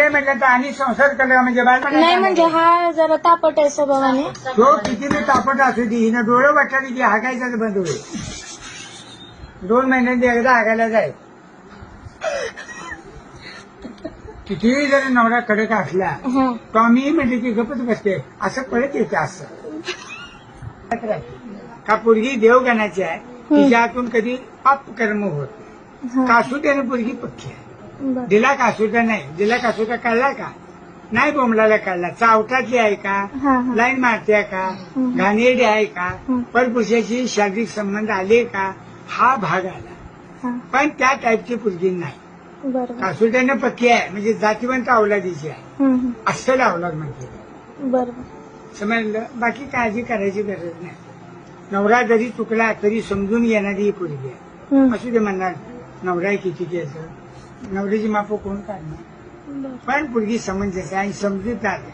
चांगले म्हटलं तर आणि संसार केला म्हणजे नाही म्हणजे हा जरा तापट आहे स्वभावाने. तो किती बी तापट असू दे हिनं डोळे वाटली की हाकायचाच बंद होईल. 2 महिन्यांनी एकदा हाकायला जाय. कितीही जरी नवरा कडक असला हं. तो आम्ही म्हणजे की गपच बसते असं पळत येते असं का पोरगी देवगणाची आहे तिच्यातून कधी पाप कर्म होत नाही. हं. कासुट्याने पोरगी पक्की आहे. बरं. दिला कासुटा नाही दिला कासुटा काढला का नाही बोंबलाला काढला चावटातली आहे का हा, हा. लाईन मारते का हं. घाणेरडी आहे का हं. परपुरुषाशी शारीरिक संबंध आले का हा भाग आला. हं. पण त्या टाईपची पोरगी नाही. बरोबर. कासुट्याने पक्की आहे म्हणजे जातीवंत अवलादीची आहे. हं. अस्सल अवलाद म्हणते बरोबर. समजलं. बाकी काळजी करायची गरज नाही. नवरा जरी चुकला तरी समजून येणारी ही पोरगी आहे. हं. असू दे म्हणणार नवरा किती केलं नवऱ्याची माप कोण काढणार. बरं. पण पोरगी समंजस आहे आणि समजूतदार आहे.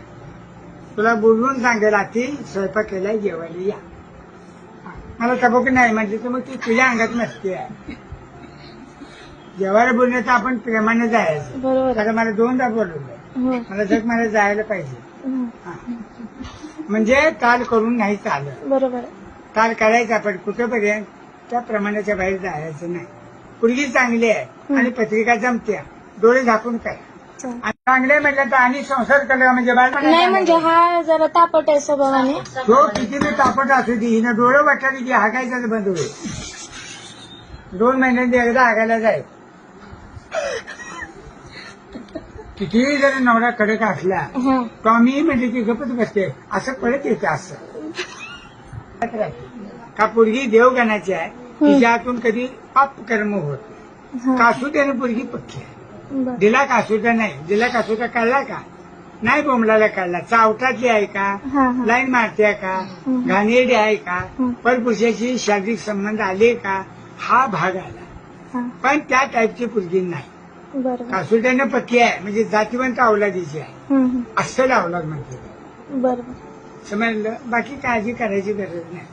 तुला बोलवून सांगेल आधी स्वयंपाक केलाय जेवायला या. मला तबक नाही म्हटलं तर मग ती तुझ्या अंगात नसते आहे. जेवायला बोलणं तर आपण प्रेमाने जायचं. बरोबर. आता मला 2दा बोलवलं हं. मला जग मला जायला पाहिजे. हं. हा. म्हणजे ताल करून नाही चालत. बरोबर. ताल करायचा पण कुठंपर्यंत त्या प्रमाणाच्या बाहेर जायचं नाही. पोरगी चांगली आहे आणि पत्रिका जमत्या डोळे झाकून काय चालेल. आणि चांगले म्हटलं तर आणि संसार केला म्हणजे नाही म्हणजे हा जरा तापट आहे स्वभावाने. तो किती बी तापट असू दे हिनं डोळे वाटली की हाकायचाच बंद होईल. 2 महिन्यांनी एकदा हाकायला जाय. कितीही जरी नवरा कडक असला हं. तो आम्ही म्हणजे की गपच बसते असं पळत येते असं का पोरगी देवगणाची आहे तिच्यातून कधी पाप कर्म होत नाही. हं. कासुट्याने पोरगी पक्की आहे. बरं. दिला कासुटा नाही दिला कासुटा काढला का नाही बोंबलाला काढला चावटातली आहे का हा, हा. लाईन मारते का हं. घाणेरडी आहे का हं. परपुरुषाशी शारीरिक संबंध आले का हा भाग आला. हं. पण त्या टाईपची पोरगी नाही. बरोबर. कासुट्याने पक्की आहे म्हणजे जातीवंत अवलादीची आहे. हं. अस्सल अवलाद म्हणते बरोबर. समजलं. बाकी काळजी करायची गरज नाही.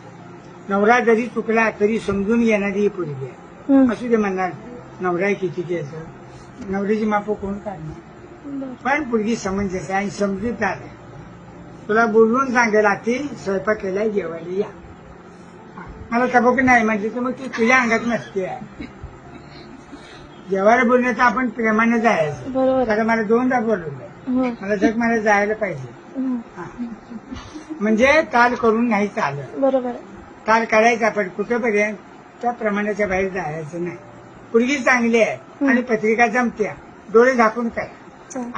नवरा जरी चुकला तरी समजून येणारी ही पोरगी आहे. हं. असू दे म्हणणार नवरा किती केलं नवऱ्याची माप कोण काढणार. बरं. पण पोरगी समंजस आहे आणि समजूतदार आहे. तुला बोलवून सांगेल आधी स्वयंपाक केलाय जेवायला या. मला तबक नाही म्हटलं तर मग ती तुझ्या अंगात नसते आहे. जेवायला बोलणं तर आपण प्रेमाने जायचं. बरोबर. आता मला 2दा बोलवलं हं. मला जग मला जायला पाहिजे. हं. हा. म्हणजे ताल करून नाही चालत. बरोबर. ताल करायचा पण कुठंपर्यंत त्या प्रमाणाच्या बाहेर जायचं नाही. पोरगी चांगली आहे आणि पत्रिका जमत्या डोळे झाकून काय चालेल.